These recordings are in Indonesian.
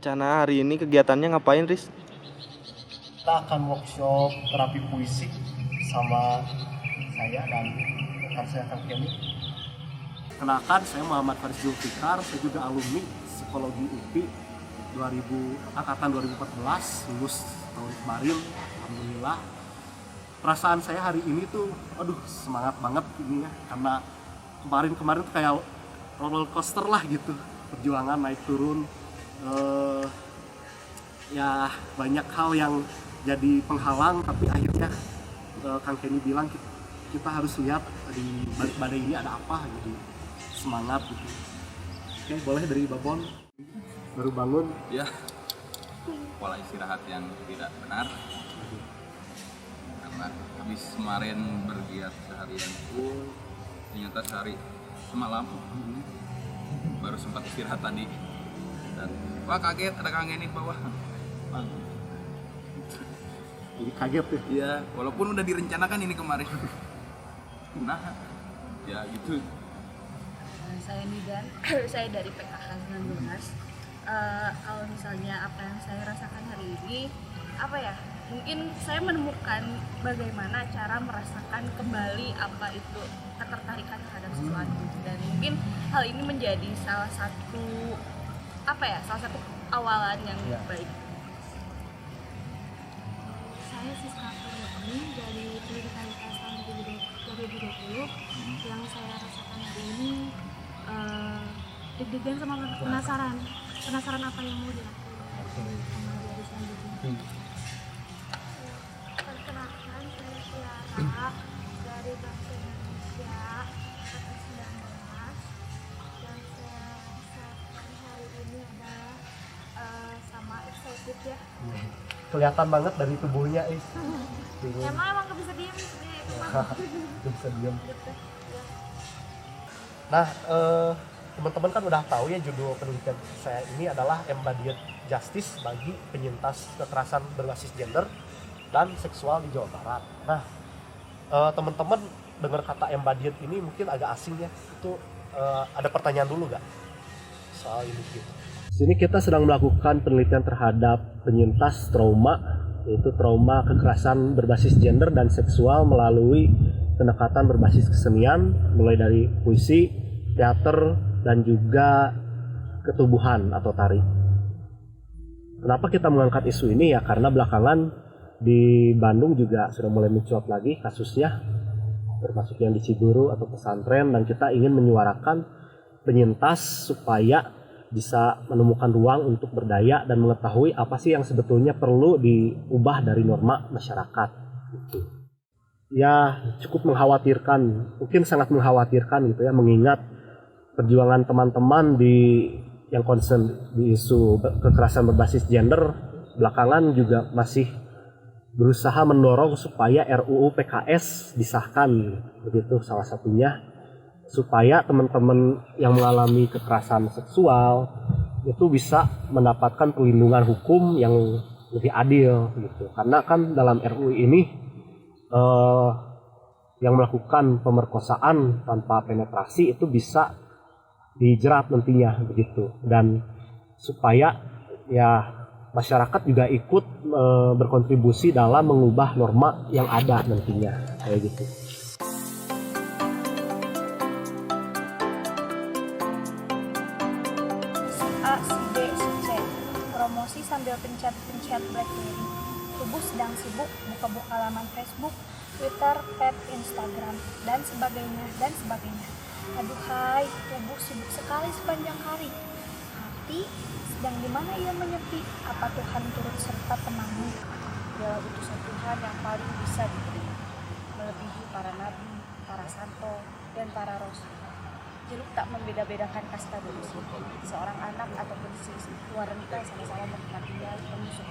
rencana hari ini kegiatannya ngapain, Riz? Kita akan workshop terapi puisi sama saya dan rekan saya Kang Kenny. Kenalkan, saya Muhammad Faris Zulfikar, saya juga alumni psikologi UPI angkatan 2014, lulus tahun kemarin, alhamdulillah. Perasaan saya hari ini tuh, semangat banget ini ya, karena kemarin tuh kayak roller coaster lah gitu, perjuangan naik turun, ya banyak hal yang jadi penghalang, tapi akhirnya Kang Kenny bilang kita harus lihat di balik badai ini ada apa gitu, semangat gitu. Oke, boleh dari Babon, baru bangun ya, pola istirahat yang tidak benar karena habis kemarin bergiat seharian full, ternyata sehari semalam baru sempat istirahat tadi dan wah kaget ada Kang Kenny di bawah. jadi kaget ya. Iya, walaupun udah direncanakan ini kemarin. Nah, ya gitu. Saya Nidan, saya dari PKH 19. Kalau misalnya apa yang saya rasakan hari ini, mungkin saya menemukan bagaimana cara merasakan kembali apa itu ketertarikan terhadap sesuatu, dan mungkin hal ini menjadi salah satu awalan yang baik. Saya Siska Purwani dari pendidikan IPS tahun 2020. Yang saya rasakan hari ini deg-degan sama penasaran apa yang mau dilakukan sama dari selanjutnya. Perkenalkan, saya Tiara dari Bangsa Indonesia angkatan 19. Yang saya rasakan hari ini adalah sama excited ya. Kelihatan banget dari tubuhnya, Emang gak bisa diem Gak bisa diem. Nah, teman-teman kan udah tahu ya judul penelitian saya ini adalah Embodied Justice bagi penyintas kekerasan berbasis gender dan seksual di Jawa Barat. Nah, teman-teman dengar kata embodied ini mungkin agak asing ya. Itu ada pertanyaan dulu nggak soal ini gitu? Sini kita sedang melakukan penelitian terhadap penyintas trauma, yaitu trauma kekerasan berbasis gender dan seksual melalui pendekatan berbasis kesenian, mulai dari puisi, teater, dan juga ketubuhan atau tari. Kenapa kita mengangkat isu ini ya? Karena belakangan di Bandung juga sudah mulai mencuat lagi kasusnya, termasuk yang di Ciburu atau pesantren, dan kita ingin menyuarakan penyintas supaya bisa menemukan ruang untuk berdaya dan mengetahui apa sih yang sebetulnya perlu diubah dari norma masyarakat. Gitu. Ya cukup mengkhawatirkan, mungkin sangat mengkhawatirkan gitu ya, mengingat perjuangan teman-teman yang concern di isu kekerasan berbasis gender belakangan juga masih berusaha mendorong supaya RUU PKS disahkan, begitu salah satunya, supaya teman-teman yang mengalami kekerasan seksual itu bisa mendapatkan perlindungan hukum yang lebih adil gitu. Karena kan dalam RUU ini yang melakukan pemerkosaan tanpa penetrasi itu bisa dijerat nantinya begitu, dan supaya ya masyarakat juga ikut berkontribusi dalam mengubah norma yang ada nantinya kayak gitu. A, si B, si C. Promosi sambil pencet BlackBerry. Tubuh sedang sibuk buka-buka laman Facebook, Twitter, tab, Instagram, dan sebagainya. Aduhai, tubuh sibuk sekali sepanjang hari. Hati sedang di mana ia menyepi? Apa Tuhan turut serta temani? Dialah utusan Tuhan yang paling bisa diberi, melebihi para nabi, para santo, dan para rasul. Jeruk tak membeda-bedakan kasta manusia. Seorang anak ataupun wanita sama-sama menikmatinya menyusup.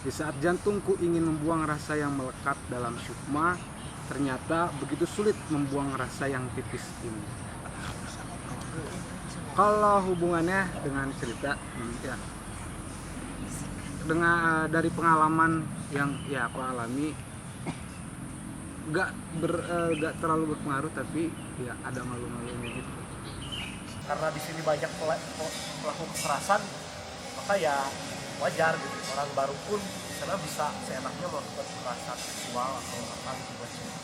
Di saat jantungku ingin membuang rasa yang melekat dalam sukma, ternyata begitu sulit membuang rasa yang tipis ini. Kalau hubungannya dengan cerita, ya, dari pengalaman yang ya aku alami, gak terlalu berpengaruh, tapi ya ada malu-malunya gitu. Karena di sini banyak pelaku kekerasan, maka ya wajar gitu, orang baru pun misalnya bisa seenaknya melakukan kekerasan seksual atau apa gitu buat cewek.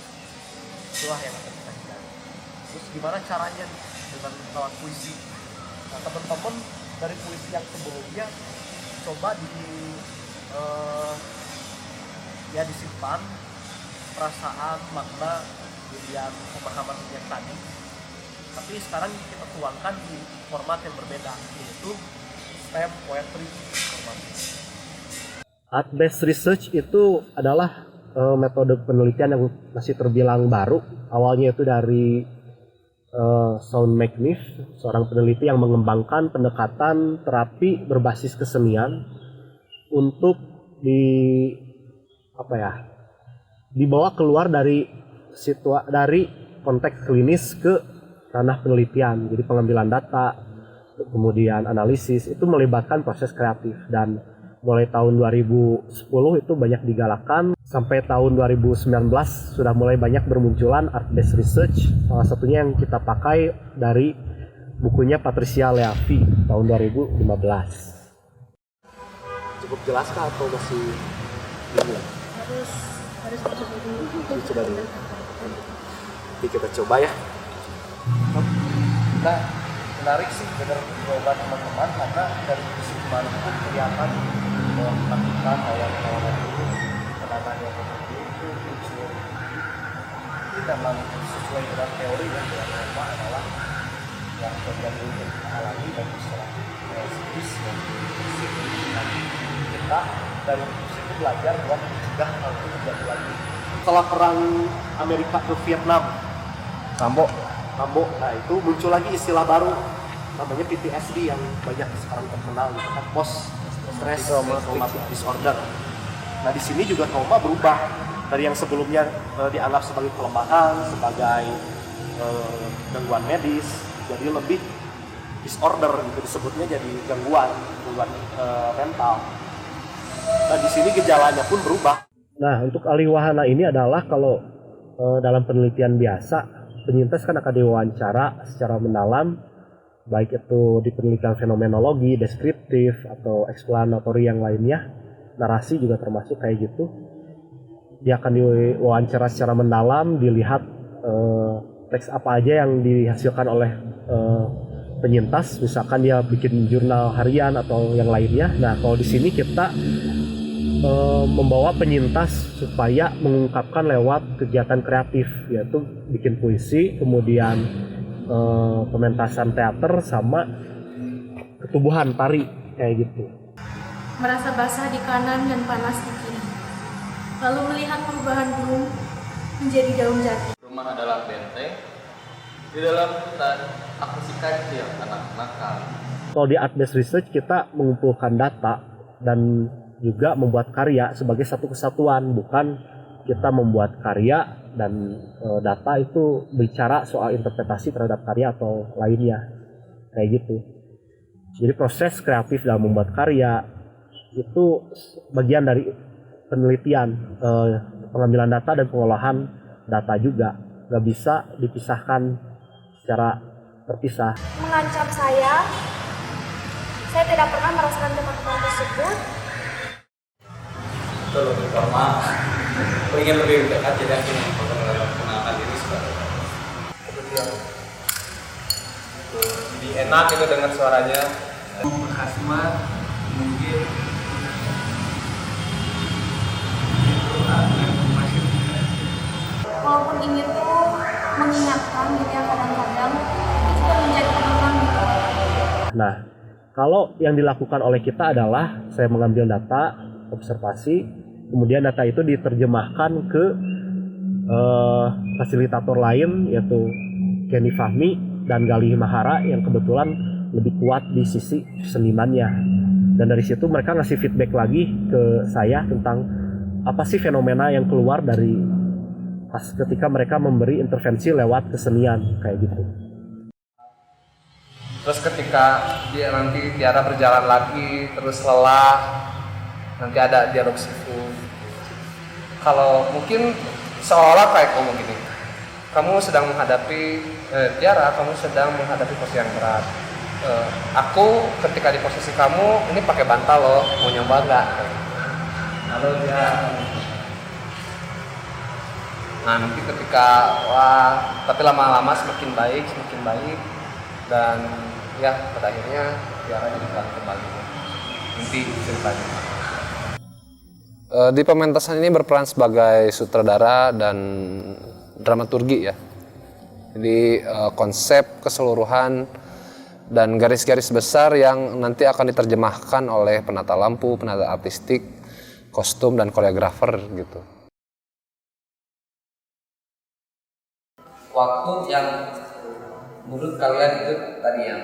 Itulah yang akan kita hindari. Terus gimana caranya dengan lewat puisi? Nah, teman-teman dari puisi yang sebelumnya coba ya disimpan perasaan, makna, kemudian pemahaman yang tadi, tapi sekarang kita tuangkan di format yang berbeda, yaitu stem poetry format. Art based research itu adalah metode penelitian yang masih terbilang baru. Awalnya itu dari Shawn McNiff, seorang peneliti yang mengembangkan pendekatan terapi berbasis kesenian untuk dibawa keluar dari konteks klinis ke ranah penelitian. Jadi pengambilan data, kemudian analisis, itu melibatkan proses kreatif. Dan mulai tahun 2010 itu banyak digalakkan, sampai tahun 2019 sudah mulai banyak bermunculan art based research. Salah satunya yang kita pakai dari bukunya Patricia Leavi tahun 2015. Cukup jelaskah atau masih bingung? Harus coba dulu. Coba dulu. Jadi kita coba ya. Nah, menarik sih dengar jawaban teman-teman, karena dari sisi kemarin pun kelihatan bahwa melakukan awal-awal dulu penanganan yang seperti itu muncul. Ini memang sesuai dengan teori yang pertama adalah yang terjadi alami dan setelah psikis dan kita dari situ belajar buat mencegah hal itu terjadi lagi. Setelah perang Amerika ke Vietnam, Rambo, nah itu muncul lagi istilah baru namanya PTSD yang banyak sekarang terkenal, gitu kan, post stress traumatic disorder. Nah di sini juga trauma berubah dari yang sebelumnya dianggap sebagai kelemahan, sebagai gangguan medis, jadi lebih disorder gitu disebutnya, jadi gangguan mental. Nah di sini gejalanya pun berubah. Nah, untuk alih wahana ini adalah kalau dalam penelitian biasa, penyintas kan akan diwawancara secara mendalam, baik itu di penelitian fenomenologi, deskriptif, atau eksplanatori yang lainnya. Narasi juga termasuk kayak gitu. Dia akan diwawancara secara mendalam, dilihat teks apa aja yang dihasilkan oleh penyintas, misalkan dia bikin jurnal harian atau yang lainnya. Nah, kalau di sini kita membawa penyintas supaya mengungkapkan lewat kegiatan kreatif, yaitu bikin puisi, kemudian pementasan teater, sama ketubuhan tari kayak gitu. Merasa basah di kanan dan panas di kiri. Lalu melihat perubahan gunung menjadi daun jati. Rumah adalah benteng. Di dalam kita akuskan dia anak nakal. Kalau di art based research kita mengumpulkan data dan juga membuat karya sebagai satu kesatuan, bukan kita membuat karya dan data itu bicara soal interpretasi terhadap karya atau lainnya, kayak gitu. Jadi proses kreatif dalam membuat karya itu bagian dari penelitian, pengambilan data dan pengolahan data juga, nggak bisa dipisahkan secara terpisah. Mengancam saya tidak pernah merasakan teman-teman tersebut. Itu lebih formal. Aku ingin lebih dekat, jadi aku mengenalkan diri sebagai kemudian jadi enak itu dengan suaranya. Berkhasmat mungkin Walaupun ini tuh mengingatkan gitu ya, kadang-kadang itu juga menjadi penenang gitu. Nah, kalau yang dilakukan oleh kita adalah saya mengambil data, observasi, kemudian data itu diterjemahkan ke fasilitator lain, yaitu Kenny Fahmi dan Galih Mahara yang kebetulan lebih kuat di sisi senimannya. Dan dari situ mereka ngasih feedback lagi ke saya tentang apa sih fenomena yang keluar dari pas ketika mereka memberi intervensi lewat kesenian kayak gitu. Terus ketika dia nanti Tiara berjalan lagi, terus lelah, nanti ada dialog sifu. Kalau mungkin seolah kayak ngomong gini, kamu sedang menghadapi Tiara, kamu sedang menghadapi posisi yang berat. aku ketika di posisi kamu ini pakai bantal loh, mau nyoba nggak? Lalu dia, nah nanti ketika wah, tapi lama-lama semakin baik dan ya pada akhirnya Tiara jadi kembali inti ceritanya. Di pementasan ini berperan sebagai sutradara dan dramaturgi ya. Jadi konsep keseluruhan dan garis-garis besar yang nanti akan diterjemahkan oleh penata lampu, penata artistik, kostum dan koreografer gitu. Waktu yang menurut kalian itu tadi yang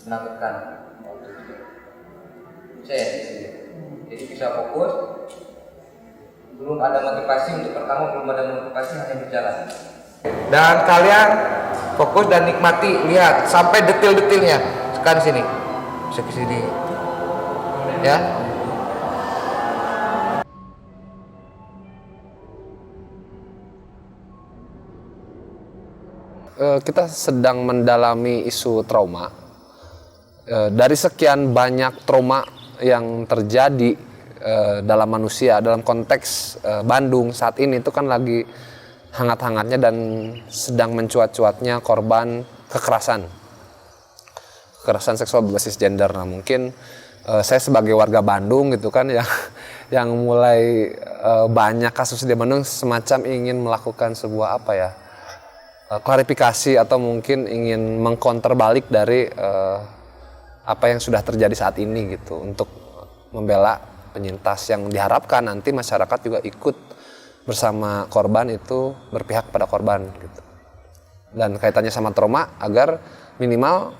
menakutkan. Jadi bisa fokus, belum ada motivasi untuk pertama, belum ada motivasi, hanya berjalan. Dan kalian fokus dan nikmati, lihat sampai detil-detilnya. Sekarang sini, bisa ke sini, ya. Kita sedang mendalami isu trauma. Dari sekian banyak trauma yang terjadi dalam manusia, dalam konteks Bandung saat ini itu kan lagi hangat-hangatnya dan sedang mencuat-cuatnya korban kekerasan seksual berbasis gender. Nah mungkin saya sebagai warga Bandung gitu kan yang mulai banyak kasus di Bandung semacam ingin melakukan sebuah klarifikasi atau mungkin ingin mengcounter balik dari apa yang sudah terjadi saat ini gitu, untuk membela penyintas yang diharapkan nanti masyarakat juga ikut bersama korban itu berpihak pada korban gitu. Dan kaitannya sama trauma agar minimal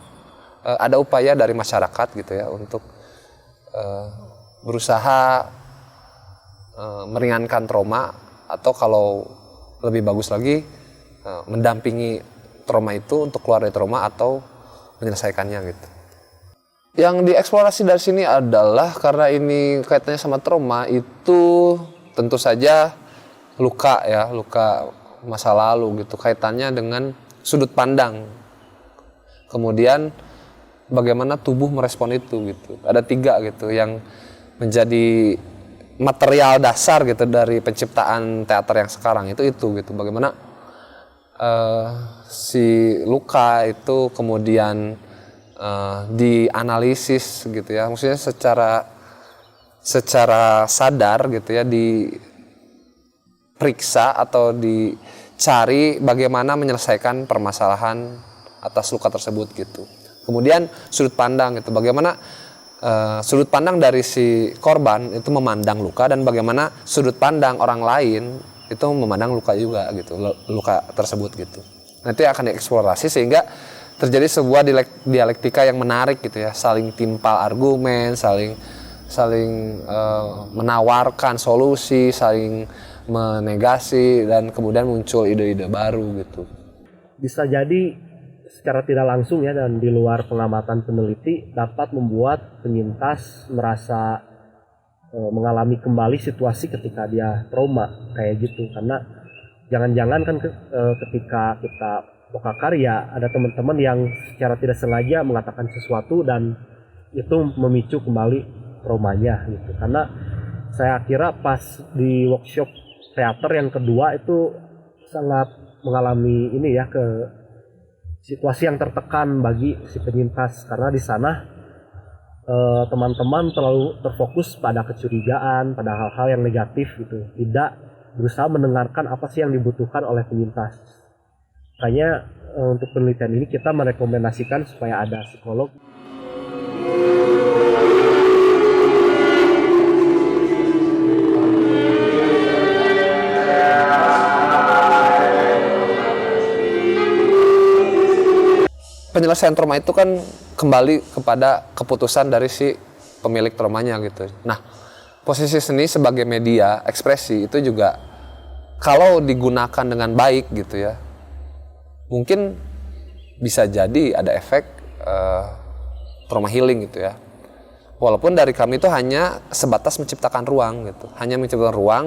ada upaya dari masyarakat gitu ya untuk berusaha meringankan trauma, atau kalau lebih bagus lagi mendampingi trauma itu untuk keluar dari trauma atau menyelesaikannya gitu. Yang dieksplorasi dari sini adalah karena ini kaitannya sama trauma, itu tentu saja luka masa lalu gitu, kaitannya dengan sudut pandang. Kemudian bagaimana tubuh merespon itu gitu. Ada 3 gitu yang menjadi material dasar gitu dari penciptaan teater yang sekarang itu gitu. Bagaimana si luka itu kemudian dianalisis gitu ya, maksudnya secara sadar gitu ya, diperiksa atau dicari bagaimana menyelesaikan permasalahan atas luka tersebut gitu. Kemudian sudut pandang gitu, bagaimana sudut pandang dari si korban itu memandang luka, dan bagaimana sudut pandang orang lain itu memandang luka juga gitu, luka tersebut gitu. Nanti akan dieksplorasi sehingga terjadi sebuah dialektika yang menarik gitu ya, saling timpal argumen, saling menawarkan solusi, saling menegasi, dan kemudian muncul ide-ide baru gitu. Bisa jadi secara tidak langsung ya, dan di luar pengamatan peneliti dapat membuat penyintas merasa mengalami kembali situasi ketika dia trauma kayak gitu. Karena jangan-jangan kan ketika kita buka karya, ada teman-teman yang secara tidak sengaja mengatakan sesuatu dan itu memicu kembali traumanya gitu. Karena saya kira pas di workshop teater yang kedua itu sangat mengalami ini ya, ke situasi yang tertekan bagi si penyintas, karena di sana teman-teman terlalu terfokus pada kecurigaan, pada hal-hal yang negatif gitu, tidak berusaha mendengarkan apa sih yang dibutuhkan oleh penyintas. Makanya untuk penelitian ini kita merekomendasikan supaya ada psikolog. Penyelesaian trauma itu kan kembali kepada keputusan dari si pemilik traumanya gitu. Nah, posisi seni sebagai media ekspresi itu juga kalau digunakan dengan baik gitu ya, mungkin bisa jadi ada efek trauma healing gitu ya. Walaupun dari kami itu hanya sebatas menciptakan ruang gitu, hanya menciptakan ruang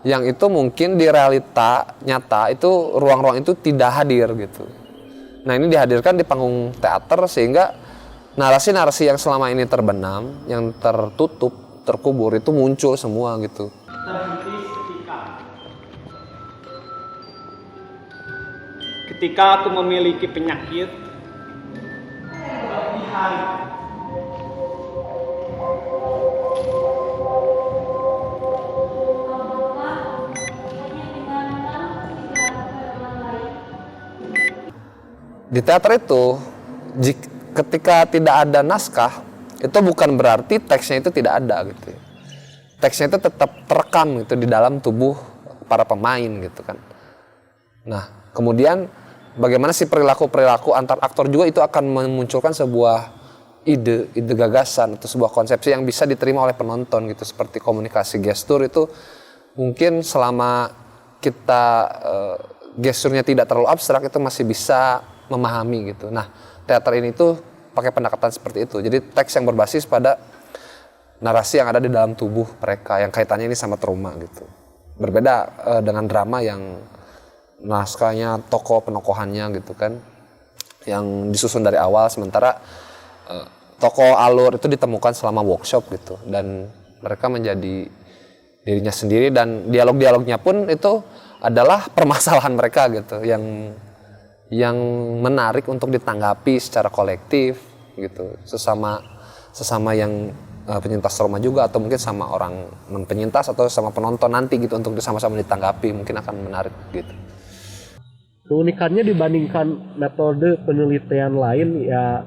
yang itu mungkin di realita nyata itu ruang-ruang itu tidak hadir gitu. Nah ini dihadirkan di panggung teater sehingga narasi-narasi yang selama ini terbenam, yang tertutup, terkubur itu muncul semua gitu. Terhenti ketika aku memiliki penyakit berlebihan. Di teater itu, ketika tidak ada naskah, itu bukan berarti teksnya itu tidak ada gitu. Teksnya itu tetap terekam gitu di dalam tubuh para pemain gitu kan. Nah, kemudian bagaimana sih perilaku-perilaku antar aktor juga itu akan memunculkan sebuah ide gagasan atau sebuah konsepsi yang bisa diterima oleh penonton gitu. Seperti komunikasi gestur itu mungkin selama kita gesturnya tidak terlalu abstrak itu masih bisa memahami gitu. Nah, teater ini tuh pakai pendekatan seperti itu. Jadi teks yang berbasis pada narasi yang ada di dalam tubuh mereka yang kaitannya ini sama trauma gitu. Berbeda dengan drama yang naskahnya, tokoh penokohannya gitu kan, yang disusun dari awal, sementara tokoh alur itu ditemukan selama workshop gitu, dan mereka menjadi dirinya sendiri dan dialog-dialognya pun itu adalah permasalahan mereka gitu, yang menarik untuk ditanggapi secara kolektif gitu, sesama yang penyintas trauma juga, atau mungkin sama orang non penyintas atau sama penonton nanti gitu, untuk sama-sama ditanggapi mungkin akan menarik gitu. Keunikannya dibandingkan metode penelitian lain ya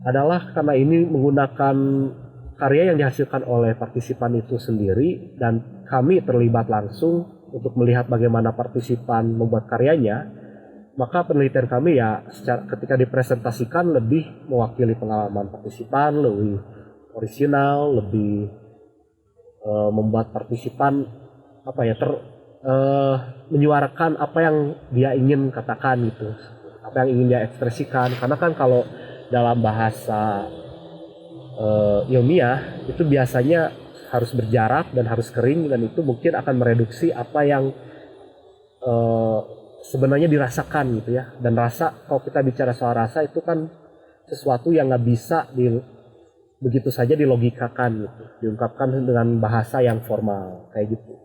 adalah karena ini menggunakan karya yang dihasilkan oleh partisipan itu sendiri, dan kami terlibat langsung untuk melihat bagaimana partisipan membuat karyanya. Maka penelitian kami ya ketika dipresentasikan lebih mewakili pengalaman partisipan, lebih orisinal, lebih membuat partisipan menyuarakan apa yang dia ingin katakan gitu, apa yang ingin dia ekspresikan. Karena kan kalau dalam bahasa ilmiah itu biasanya harus berjarak dan harus kering, dan itu mungkin akan mereduksi apa yang sebenarnya dirasakan gitu ya. Dan rasa, kalau kita bicara soal rasa itu kan sesuatu yang nggak bisa begitu saja dilogikakan gitu, diungkapkan dengan bahasa yang formal kayak gitu.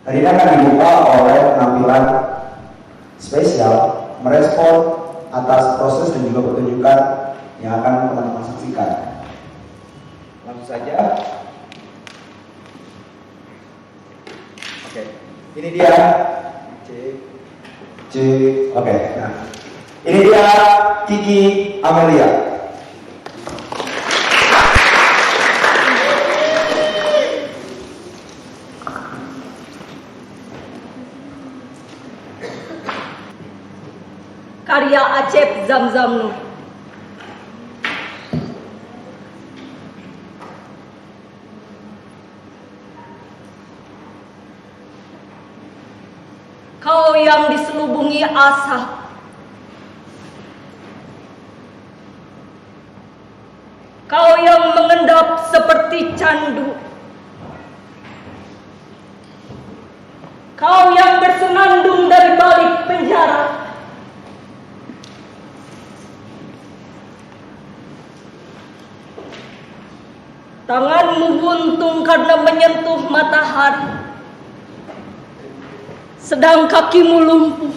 Hari ini akan dibuka oleh penampilan spesial merespon atas proses dan juga pertunjukan yang akan teman-teman saksikan. Langsung saja. Oke, ini dia. Oke, nah. Ini dia Kiki Amelia. Karya Acep Zamzam Nur. Kau yang diselubungi asap, kau yang mengendap seperti candu, kau yang bersenandung dari balik penjara, tanganmu buntung karena menyentuh matahari, sedang kakimu lumpuh.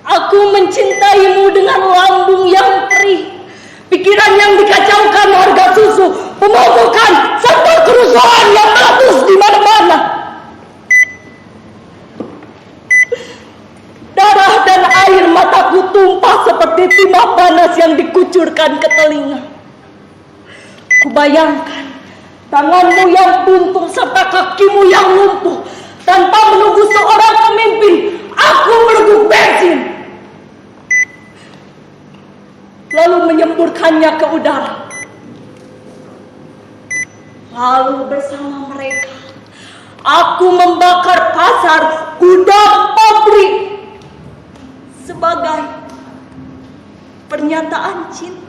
Aku mencintaimu dengan lambung yang perih, pikiran yang dikacaukan warga susu, pemupukan, serta kerusuhan yang meletus di mana-mana. Darah dan air mataku tumpah seperti timah panas yang dikucurkan ke telinga. Kubayangkan tanganmu yang buntung serta kakimu yang lumpuh. Tanpa menunggu seorang pemimpin, aku meleguk bensin. melepaskannya ke udara. Lalu bersama mereka, aku membakar pasar, gudang, pabrik sebagai pernyataan cinta.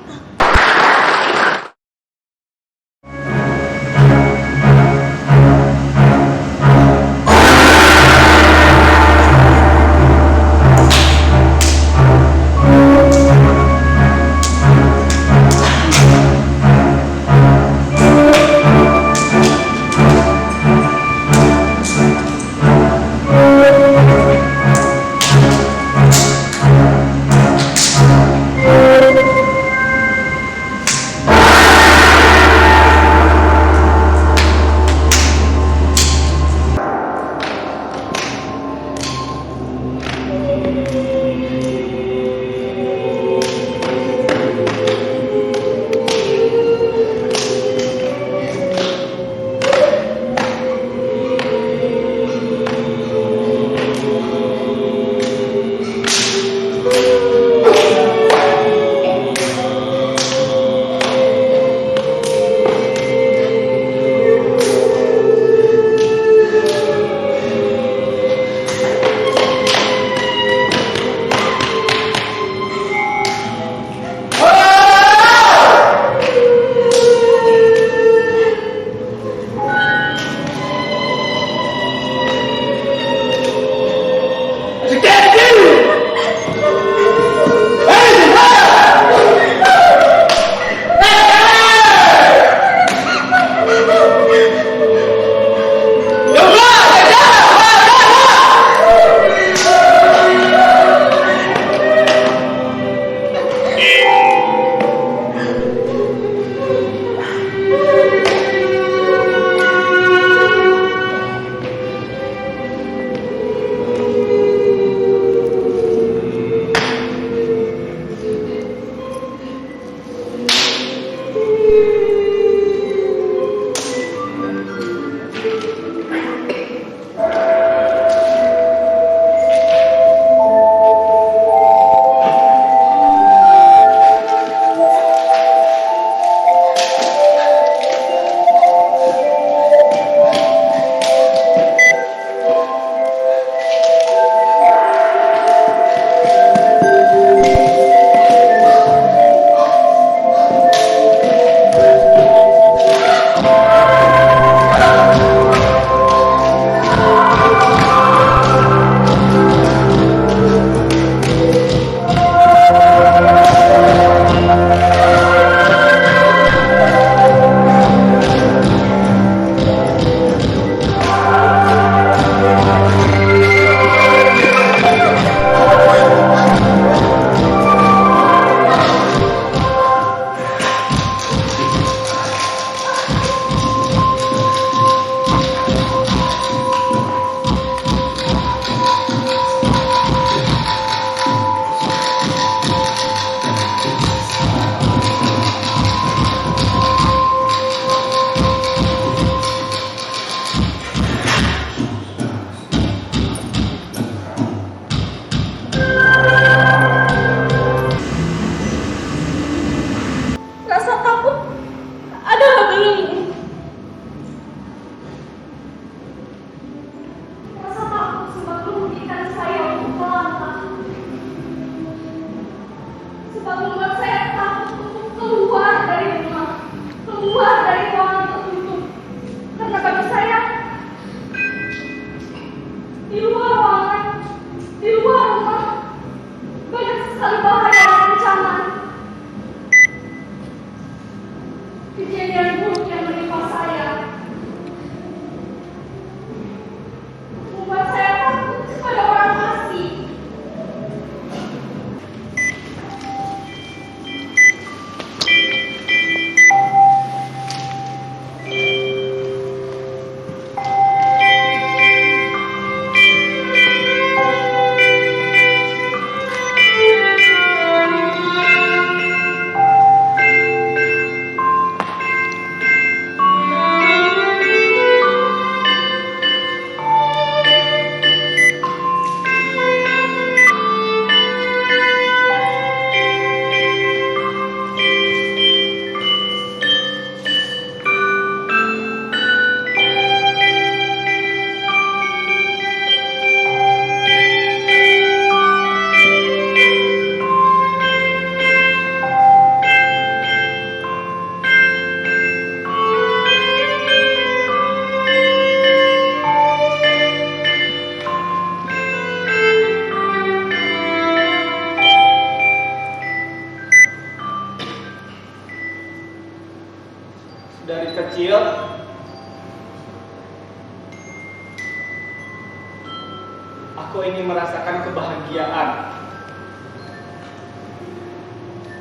Aku ingin merasakan kebahagiaan,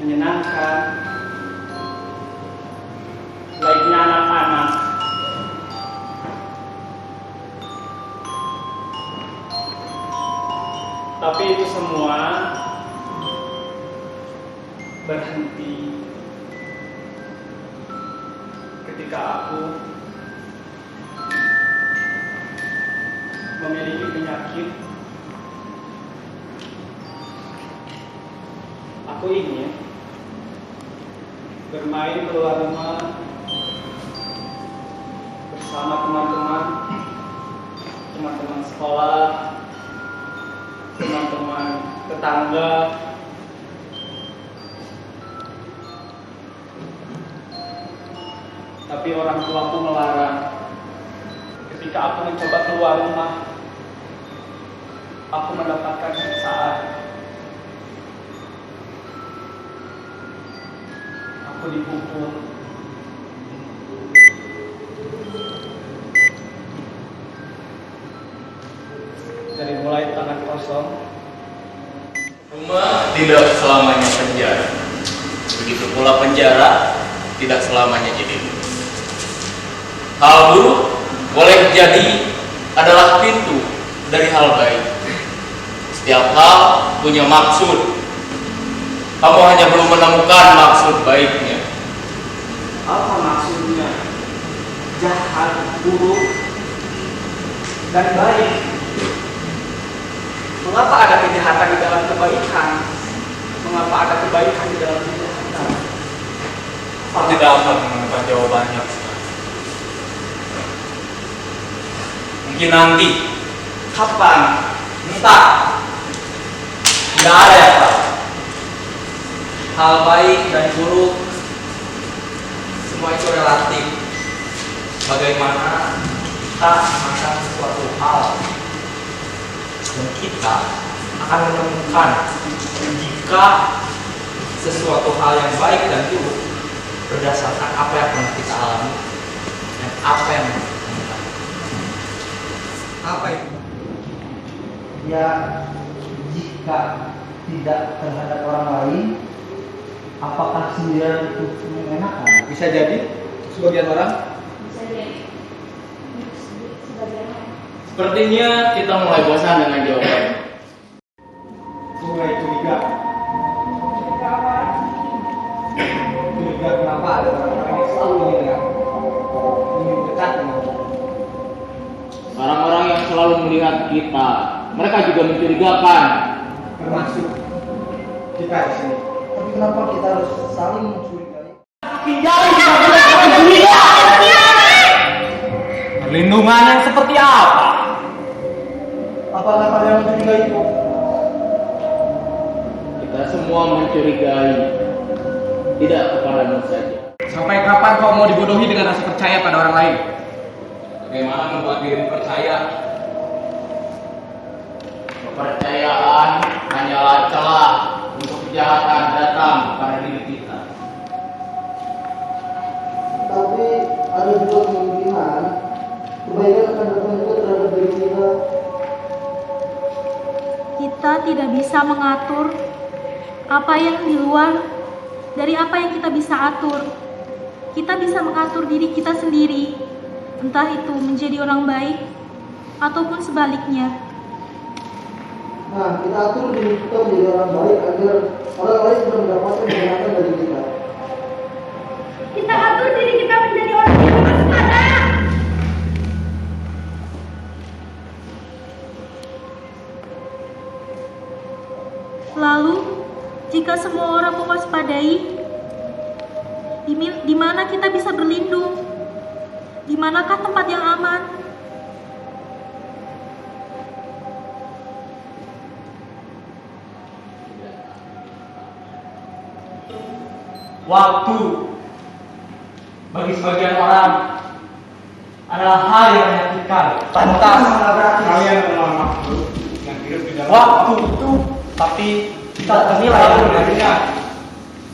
menyenangkan, layaknya anak-anak. Tapi itu semua berhenti ketika aku memiliki penyakit. Aku ingin bermain keluar rumah bersama teman-teman sekolah, teman-teman tetangga. Tapi orang tuaku melarang. Ketika aku mencoba keluar rumah, aku mendapatkan siksaan. Aku dipukul. Dari mulai tangan kosong. Rumah tidak selamanya penjara. Begitu pula penjara tidak selamanya jadi rumah. Hal buruk boleh jadi adalah pintu dari hal baik. Setiap hal punya maksud. Kamu hanya belum menemukan maksud baiknya. Apa maksudnya? Jahat, buruk, dan baik. Mengapa ada kejahatan di dalam kebaikan? Mengapa ada kebaikan di dalam kejahatan? Aku tidak dapat menemukan jawabannya. Mungkin nanti. Kapan? Entah. Tidak ada yang tahu. Hal baik dan buruk semua itu relatif. Bagaimana kita makan suatu hal, dan kita akan menemukan jika sesuatu hal yang baik dan buruk berdasarkan apa yang pernah kita alami dan apa yang kita temukan. Apa itu? Ya, jika tidak terhadap orang lain, apakah sendirian itu mengenakan? Bisa jadi sebagian orang. Bisa jadi. Sebagian orang. Sepertinya kita mulai bosan dengan jawaban. Mulai curiga. Curiga apa? Curiga kenapa ada orang-orang yang selalu ingin dekat dengan kita. Orang-orang yang selalu melihat kita, mereka juga mencurigakan. Termasuk kita di sini. Tapi kenapa kita harus saling mencurigai? Perlindungan yang seperti apa? Apakah kalian mencurigai itu? Kita semua mencurigai, tidak kepadamu saja. Sampai kapan kau mau dibodohi dengan rasa percaya pada orang lain? Bagaimana membuat dirimu percaya? Kepercayaan hanyalah celah untuk kejahatan datang pada diri kita. Tapi ada juga kemungkinan kebaikan akan datang juga terhadap diri kita. Kita tidak bisa mengatur apa yang di luar dari apa yang kita bisa atur. Kita bisa mengatur diri kita sendiri, entah itu menjadi orang baik ataupun sebaliknya. Nah, kita atur diri kita menjadi orang baik agar orang lain bisa mendapatkan kebaikan dari kita. Kita atur diri kita menjadi orang yang waspada. Lalu, jika semua orang mewaspadai, di mana kita bisa berlindung? Di manakah tempat yang aman? Waktu bagi sebagian orang adalah hal yang menyakitkan. Pantas kalian adalah makhluk yang hidup di dalam waktu itu, tapi kita ternilai dengannya.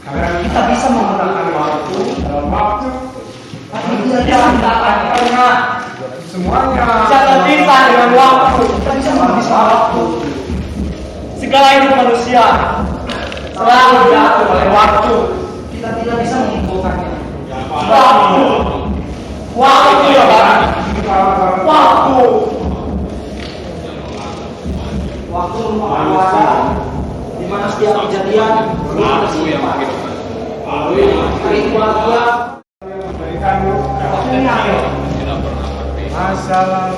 Karena kita bisa menggunakan waktu dalam waktu, tapi tidak menggunakannya. Semuanya bisa terpisah dengan waktu. Kita bisa menghabiskan waktu segala hidup manusia selalu diatur oleh waktu. Kita tidak bisa mengumpulkannya. Waktu ya Pak. Waktu merupakan wadah di mana setiap kejadian bersimpan. Hari keluarga waktunya Masa lalu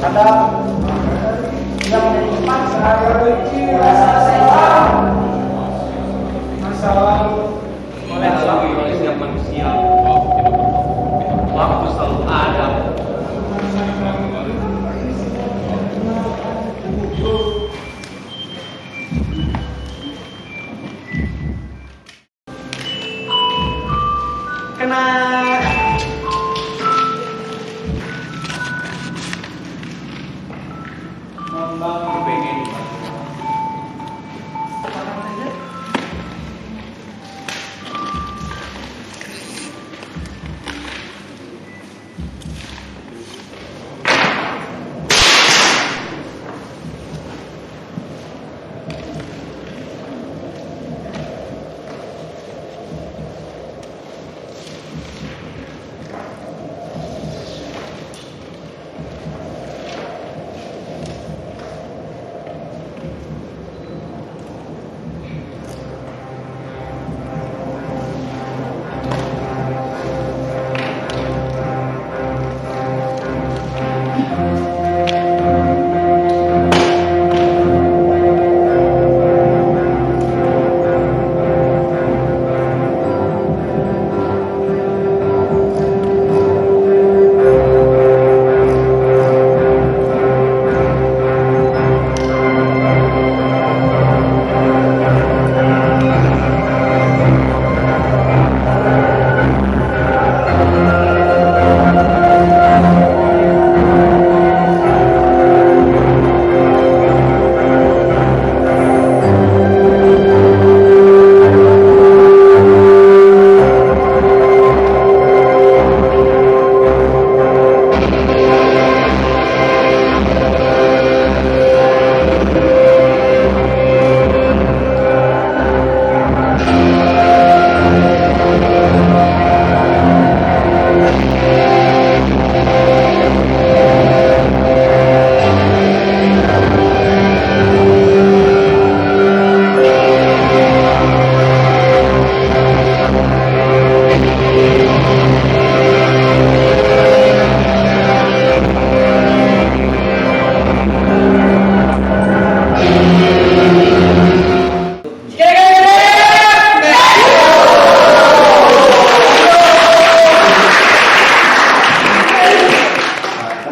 ada yang dari depan merasa selesai. masa lalu oleh setiap manusia waktu selalu ada. Kena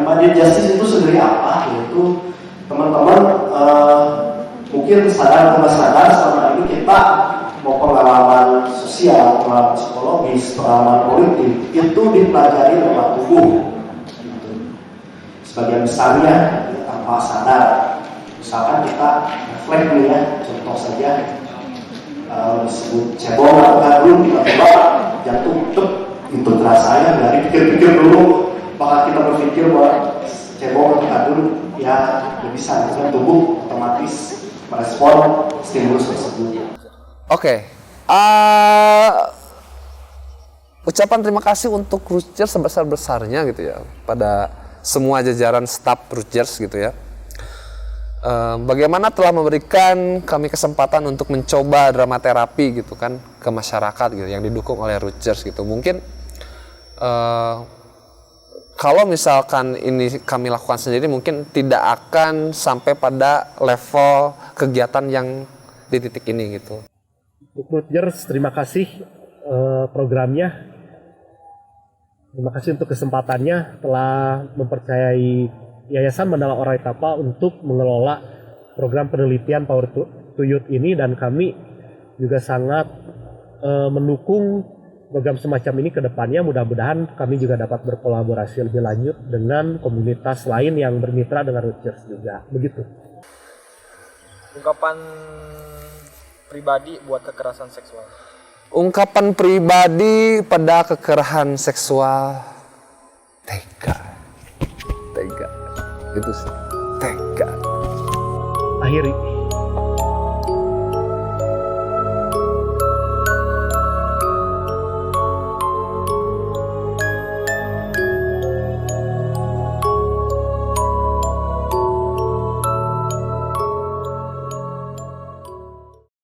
Embodied justice itu sebenarnya apa? Yaitu teman-teman mungkin sadar atau nggak sadar selama ini kita mau pengalaman sosial, pengalaman psikologis, pengalaman politik itu dipelajari lewat tubuh. Gitu. Sebagian besarnya tanpa sadar. Misalkan kita refleks nih ya, contoh saja disebut cebong atau kadrun, tiba-tiba jantung itu terasa dari pikir-pikir dulu. Maka kita berpikir bahwa cebong atau kadrun ya bisa dengan tubuh otomatis merespon stimulus tersebut. Oke, ucapan terima kasih untuk Rutgers sebesar-besarnya gitu ya pada semua jajaran staf Rutgers gitu ya. Bagaimana telah memberikan kami kesempatan untuk mencoba drama terapi gitu kan ke masyarakat gitu yang didukung oleh Rutgers gitu. Mungkin kalau misalkan ini kami lakukan sendiri mungkin tidak akan sampai pada level kegiatan yang di titik ini gitu. Untuk Rutgers, terima kasih programnya. Terima kasih untuk kesempatannya telah mempercayai Yayasan Mandala Oraitapa untuk mengelola program penelitian Power to Youth ini, dan kami juga sangat mendukung program semacam ini ke depannya. Mudah-mudahan kami juga dapat berkolaborasi lebih lanjut dengan komunitas lain yang bermitra dengan Rutgers juga. Begitu. Ungkapan pribadi buat kekerasan seksual. Ungkapan pribadi pada kekerasan seksual. Tega. Itu sih. Tega. Akhiri.